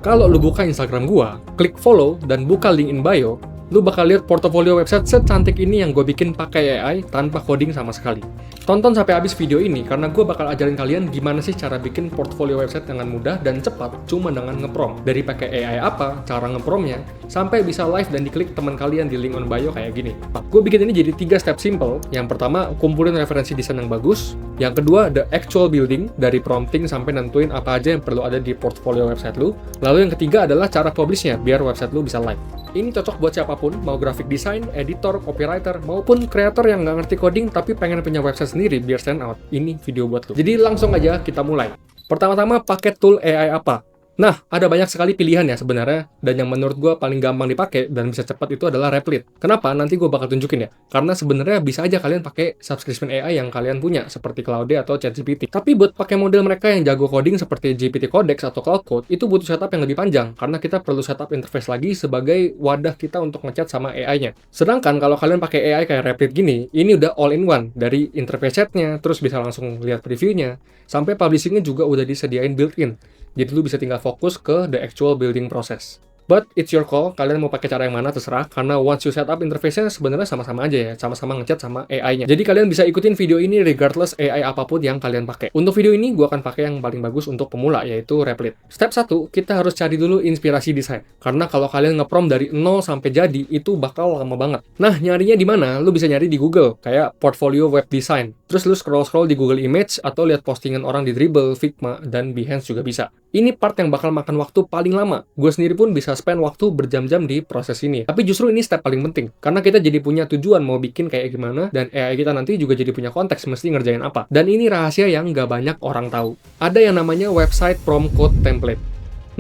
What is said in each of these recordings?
Kalau lu buka Instagram gua, klik follow dan buka link in bio, lu bakal lihat portofolio website secantik ini yang gue bikin pakai AI tanpa coding sama sekali. Tonton sampai habis video ini karena gue bakal ajarin kalian gimana sih cara bikin portofolio website dengan mudah dan cepat cuma dengan nge-prompt. Dari pakai AI apa, cara nge-promptnya, sampai bisa live dan diklik teman kalian di link on bio kayak gini. Gue bikin ini jadi 3 step simple. Yang pertama, kumpulin referensi desain yang bagus. Yang kedua, the actual building, dari prompting sampai nentuin apa aja yang perlu ada di portfolio website lu. Lalu yang ketiga adalah cara publishnya, biar website lu bisa live. Ini cocok buat siapapun, mau graphic design, editor, copywriter, maupun kreator yang nggak ngerti coding tapi pengen punya website sendiri biar stand out. Ini video buat lu. Jadi langsung aja kita mulai. Pertama-tama pakai tool AI apa? Nah, ada banyak sekali pilihan ya sebenarnya, dan yang menurut gue paling gampang dipakai dan bisa cepat itu adalah Replit. Kenapa? Nanti gue bakal tunjukin ya. Karena sebenarnya bisa aja kalian pakai subscription AI yang kalian punya, seperti Claude atau ChatGPT. Tapi buat pakai model mereka yang jago coding seperti GPT Codex atau Cloud Code, itu butuh setup yang lebih panjang, karena kita perlu setup interface lagi sebagai wadah kita untuk ngechat sama AI-nya. Sedangkan kalau kalian pakai AI kayak Replit gini, ini udah all-in-one, dari interface chatnya, terus bisa langsung lihat previewnya, sampai publishingnya juga udah disediain built-in. Jadi lu bisa tinggal fokus ke the actual building process. But it's your call, kalian mau pakai cara yang mana terserah, karena once you set up interface-nya sebenarnya sama-sama aja ya, sama-sama ngechat sama AI-nya. Jadi kalian bisa ikutin video ini regardless AI apapun yang kalian pakai. Untuk video ini, gua akan pakai yang paling bagus untuk pemula, yaitu Replit. Step 1, kita harus cari dulu inspirasi desain. Karena kalau kalian nge-prompt dari 0 sampai jadi, itu bakal lama banget. Nah, nyarinya di mana? Lu bisa nyari di Google, kayak portfolio web design. Terus lu scroll-scroll di Google Image, atau lihat postingan orang di Dribbble, Figma, dan Behance juga bisa. Ini part yang bakal makan waktu paling lama. Gue sendiri pun bisa spend waktu berjam-jam di proses ini. Tapi justru ini step paling penting. Karena kita jadi punya tujuan mau bikin kayak gimana, dan AI kita nanti juga jadi punya konteks mesti ngerjain apa. Dan ini rahasia yang nggak banyak orang tahu. Ada yang namanya website prompt code template.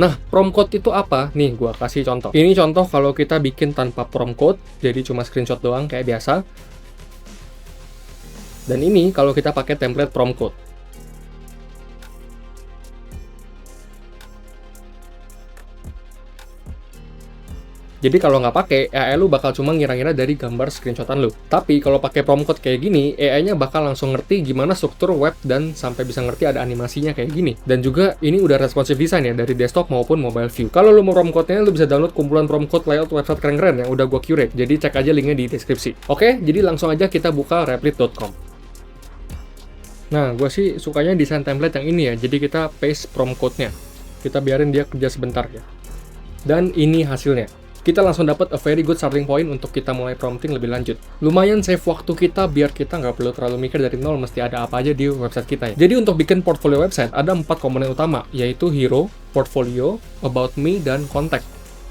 Nah, prompt code itu apa? Nih, gue kasih contoh. Ini contoh kalau kita bikin tanpa prompt code, jadi cuma screenshot doang kayak biasa. Dan ini kalau kita pakai template prompt code. Jadi kalau nggak pakai, AI lu bakal cuma ngira-ngira dari gambar screenshotan lu. Tapi kalau pakai prompt code kayak gini, AI-nya bakal langsung ngerti gimana struktur web dan sampai bisa ngerti ada animasinya kayak gini. Dan juga ini udah responsive design ya, dari desktop maupun mobile view. Kalau lu mau prompt code-nya, lu bisa download kumpulan prompt code layout website keren-keren yang udah gua curate. Jadi cek aja linknya di deskripsi. Oke, jadi langsung aja kita buka replit.com. Nah, gua sih sukanya desain template yang ini ya, jadi kita paste prompt code-nya. Kita biarin dia kerja sebentar ya. Dan ini hasilnya. Kita langsung dapat a very good starting point untuk kita mulai prompting lebih lanjut. Lumayan save waktu kita biar kita nggak perlu terlalu mikir dari nol mesti ada apa aja di website kita ya. Jadi untuk bikin portfolio website ada 4 komponen utama, yaitu hero, portfolio, about me, dan contact.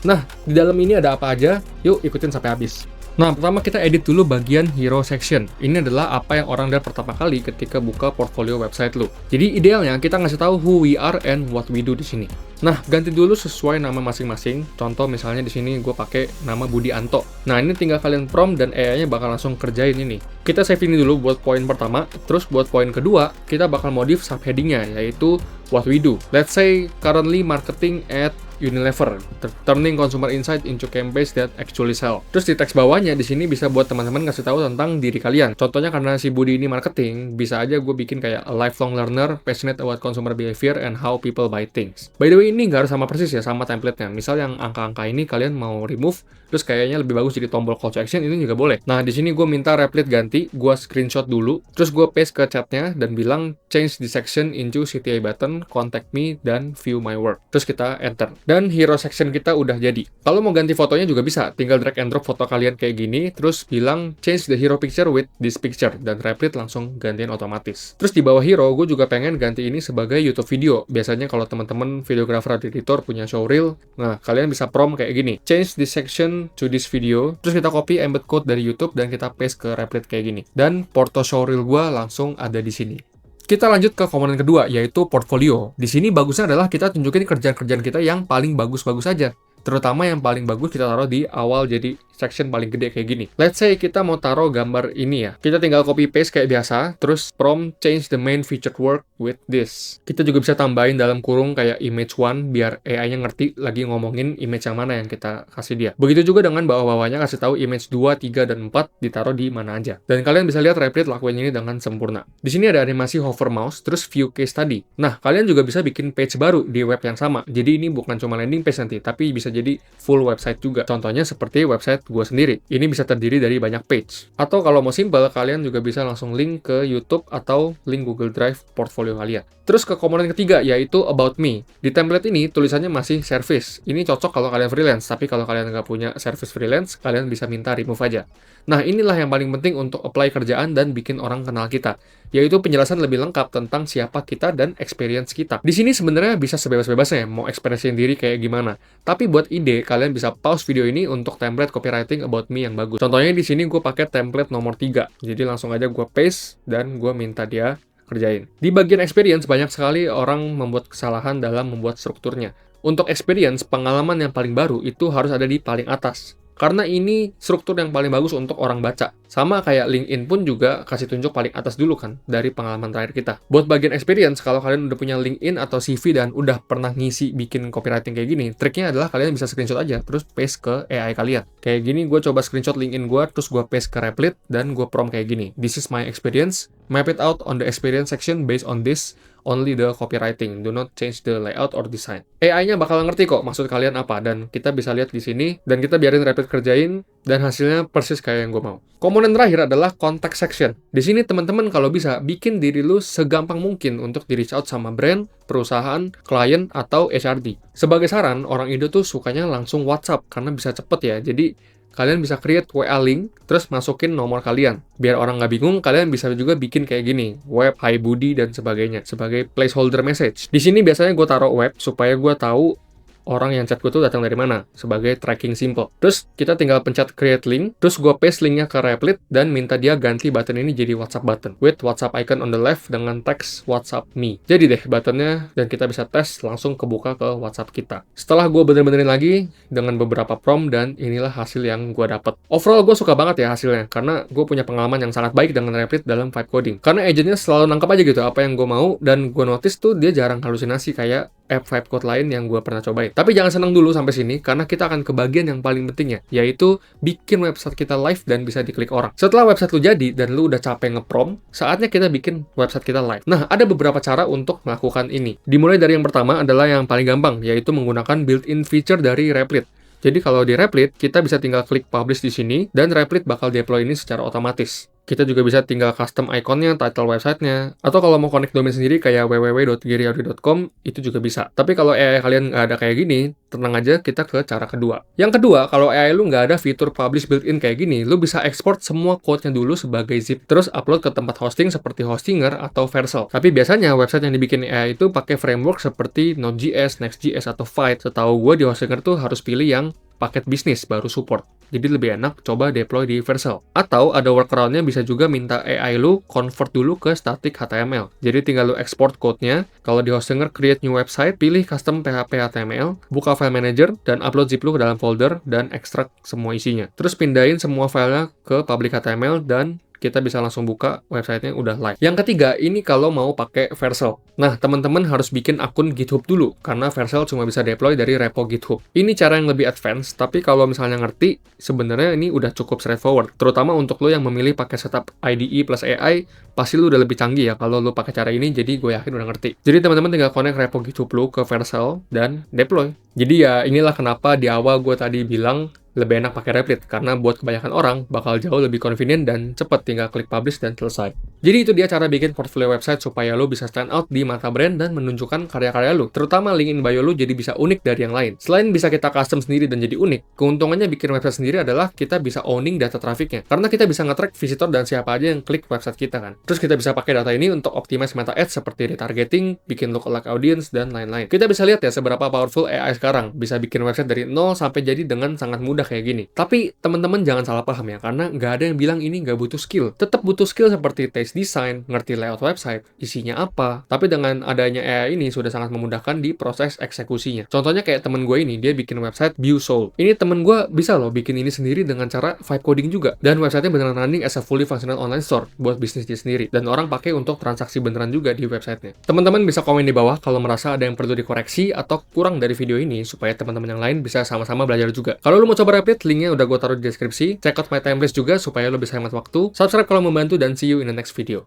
Nah, di dalam ini ada apa aja? Yuk ikutin sampai habis. Nah, pertama kita edit dulu bagian hero section. Ini adalah apa yang orang lihat pertama kali ketika buka portfolio website lu. Jadi idealnya kita ngasih tahu who we are and what we do di sini. Nah, ganti dulu sesuai nama masing-masing. Contoh misalnya di sini gue pakai nama Budi Anto. Nah, ini tinggal kalian prompt dan AI-nya bakal langsung kerjain ini. Kita save ini dulu buat poin pertama. Terus buat poin kedua, kita bakal modif subheading-nya, yaitu what we do. Let's say currently marketing at Unilever, turning consumer insight into campaigns that actually sell. Terus di teks bawahnya di sini bisa buat teman-teman ngasih tahu tentang diri kalian. Contohnya karena si Budi ini marketing, bisa aja gue bikin kayak a lifelong learner, passionate about consumer behavior and how people buy things. By the way, ini nggak harus sama persis ya sama template-nya. Misal yang angka-angka ini kalian mau remove, terus kayaknya lebih bagus jadi tombol call to action, ini juga boleh. Nah, di sini gue minta Replit ganti, gue screenshot dulu, terus gue paste ke chatnya dan bilang change the section into CTA button, contact me, dan view my work. Terus kita enter. Dan hero section kita udah jadi. Kalau mau ganti fotonya juga bisa, tinggal drag and drop foto kalian kayak gini, terus bilang change the hero picture with this picture, dan Replit langsung gantiin otomatis. Terus di bawah hero, gue juga pengen ganti ini sebagai YouTube video. Biasanya kalau teman-teman videographer atau editor punya showreel, nah kalian bisa prompt kayak gini, change this section to this video, terus kita copy embed code dari YouTube dan kita paste ke Replit kayak gini. Dan porto showreel gue langsung ada di sini. Kita lanjut ke komponen kedua, yaitu portfolio. Di sini bagusnya adalah kita tunjukin kerjaan-kerjaan kita yang paling bagus-bagus aja. Terutama yang paling bagus kita taruh di awal jadi section paling gede kayak gini. Let's say kita mau taruh gambar ini ya. Kita tinggal copy paste kayak biasa, terus prompt change the main featured word with this. Kita juga bisa tambahin dalam kurung kayak image one biar AI-nya ngerti lagi ngomongin image yang mana yang kita kasih dia. Begitu juga dengan bawah-bawahnya kasih tahu image 2, 3, dan 4 ditaruh di mana aja. Dan kalian bisa lihat Replit lakuin ini dengan sempurna. Di sini ada animasi hover mouse, terus view case tadi. Nah, kalian juga bisa bikin page baru di web yang sama. Jadi ini bukan cuma landing page nanti, tapi bisa jadi full website juga. Contohnya seperti website gue sendiri. Ini bisa terdiri dari banyak page. Atau kalau mau simple, kalian juga bisa langsung link ke YouTube atau link Google Drive portfolio kalian. Terus ke komponen ketiga, yaitu About Me. Di template ini, tulisannya masih service. Ini cocok kalau kalian freelance, tapi kalau kalian nggak punya service freelance, kalian bisa minta remove aja. Nah, inilah yang paling penting untuk apply kerjaan dan bikin orang kenal kita, yaitu penjelasan lebih lengkap tentang siapa kita dan experience kita. Di sini sebenarnya bisa sebebas-bebasnya, mau ekspresiin diri kayak gimana. Tapi buat ide, kalian bisa pause video ini untuk template copywriting About Me yang bagus. Contohnya di sini gue pakai template nomor 3. Jadi langsung aja gue paste dan gue minta dia kerjain. Di bagian experience, banyak sekali orang membuat kesalahan dalam membuat strukturnya. Untuk experience, pengalaman yang paling baru itu harus ada di paling atas. Karena ini struktur yang paling bagus untuk orang baca. Sama kayak LinkedIn pun juga kasih tunjuk paling atas dulu kan, dari pengalaman terakhir kita. Buat bagian experience, kalau kalian udah punya LinkedIn atau CV dan udah pernah ngisi bikin copywriting kayak gini, triknya adalah kalian bisa screenshot aja, terus paste ke AI kalian. Kayak gini, gue coba screenshot LinkedIn gue, terus gue paste ke Replit, dan gue prompt kayak gini. This is my experience. Map it out on the experience section based on this. Only the copywriting, do not change the layout or design. AI-nya bakal ngerti kok maksud kalian apa, dan kita bisa lihat di sini, dan kita biarin Replit kerjain, dan hasilnya persis kayak yang gue mau. Komponen terakhir adalah contact section. Di sini teman-teman kalau bisa bikin diri lu segampang mungkin untuk di reach out sama brand, perusahaan, klien, atau HRD. Sebagai saran, orang Indo tuh sukanya langsung WhatsApp karena bisa cepet ya. Jadi kalian bisa create WA link, terus masukin nomor kalian. Biar orang nggak bingung, kalian bisa juga bikin kayak gini, web, hi Budi, dan sebagainya, sebagai placeholder message. Di sini biasanya gue taruh web, supaya gue tahu orang yang chat gue tuh datang dari mana, sebagai tracking simple. Terus kita tinggal pencet create link, terus gue paste linknya ke Replit, dan minta dia ganti button ini jadi WhatsApp button, with WhatsApp icon on the left dengan teks WhatsApp me. Jadi deh buttonnya, dan kita bisa tes langsung kebuka ke WhatsApp kita. Setelah gue bener-benerin lagi, dengan beberapa prompt, dan inilah hasil yang gue dapet. Overall gue suka banget ya hasilnya, karena gue punya pengalaman yang sangat baik dengan Replit dalam vibe coding. Karena agentnya selalu nangkep aja gitu apa yang gue mau, dan gue notice tuh dia jarang halusinasi kayak app vibe code lain yang gue pernah cobain. Tapi jangan senang dulu sampai sini, karena kita akan ke bagian yang paling pentingnya, yaitu bikin website kita live dan bisa diklik orang. Setelah website lu jadi, dan lu udah capek nge-prompt, saatnya kita bikin website kita live. Nah, ada beberapa cara untuk melakukan ini. Dimulai dari yang pertama adalah yang paling gampang, yaitu menggunakan built-in feature dari Replit. Jadi kalau di Replit, kita bisa tinggal klik publish di sini, dan Replit bakal deploy ini secara otomatis. Kita juga bisa tinggal custom ikonnya, title websitenya, atau kalau mau connect domain sendiri kayak www.giriaudi.com, itu juga bisa. Tapi kalau AI kalian nggak ada kayak gini, tenang aja, kita ke cara kedua. Yang kedua, kalau AI lu nggak ada fitur publish built-in kayak gini, lu bisa export semua code-nya dulu sebagai zip, terus upload ke tempat hosting seperti Hostinger atau Vercel. Tapi biasanya website yang dibikin AI itu pakai framework seperti Node.js, Next.js, atau Vite. Setahu gue di Hostinger tuh harus pilih yang paket bisnis baru support. Jadi lebih enak coba deploy di Vercel. Atau ada workaround-nya, bisa juga minta AI lu convert dulu ke static HTML. Jadi tinggal lu export code-nya. Kalau di Hostinger create new website, pilih custom PHP HTML, buka file manager, dan upload zip lu ke dalam folder, dan ekstrak semua isinya. Terus pindahin semua filenya ke public HTML, dan kita bisa langsung buka websitenya udah live. Yang ketiga, ini kalau mau pakai Vercel. Nah, teman-teman harus bikin akun GitHub dulu, karena Vercel cuma bisa deploy dari repo GitHub. Ini cara yang lebih advance, tapi kalau misalnya ngerti, sebenarnya ini udah cukup straightforward. Terutama untuk lo yang memilih pakai setup IDE plus AI, pasti lo udah lebih canggih ya kalau lo pakai cara ini, jadi gue yakin udah ngerti. Jadi teman-teman tinggal connect repo GitHub lo ke Vercel, dan deploy. Jadi ya, inilah kenapa di awal gue tadi bilang, lebih enak pakai Replit, karena buat kebanyakan orang bakal jauh lebih convenient dan cepet, tinggal klik publish dan selesai. Jadi itu dia cara bikin portfolio website supaya lo bisa stand out di mata brand dan menunjukkan karya-karya lo, terutama link in bio lo jadi bisa unik dari yang lain. Selain bisa kita custom sendiri dan jadi unik, keuntungannya bikin website sendiri adalah kita bisa owning data trafficnya, karena kita bisa nge-track visitor dan siapa aja yang klik website kita kan. Terus kita bisa pakai data ini untuk optimize meta ads seperti retargeting, bikin lookalike audience, dan lain-lain. Kita bisa lihat ya seberapa powerful AI sekarang, bisa bikin website dari nol sampai jadi dengan sangat mudah kayak gini. Tapi teman-teman jangan salah paham ya, karena nggak ada yang bilang ini nggak butuh skill. Tetap butuh skill seperti taste nulis desain, ngerti layout website, isinya apa. Tapi dengan adanya AI ini sudah sangat memudahkan di proses eksekusinya. Contohnya kayak temen gue ini, dia bikin website Viewsoul. Ini temen gue bisa loh bikin ini sendiri dengan cara vibe coding juga. Dan websitenya beneran running as a fully functional online store buat bisnis dia sendiri. Dan orang pakai untuk transaksi beneran juga di websitenya. Teman-teman bisa komen di bawah kalau merasa ada yang perlu dikoreksi atau kurang dari video ini supaya teman-teman yang lain bisa sama-sama belajar juga. Kalau lu mau coba Rapid, linknya udah gue taruh di deskripsi. Check out my templates juga supaya lu bisa hemat waktu. Subscribe kalau membantu dan see you in the next video.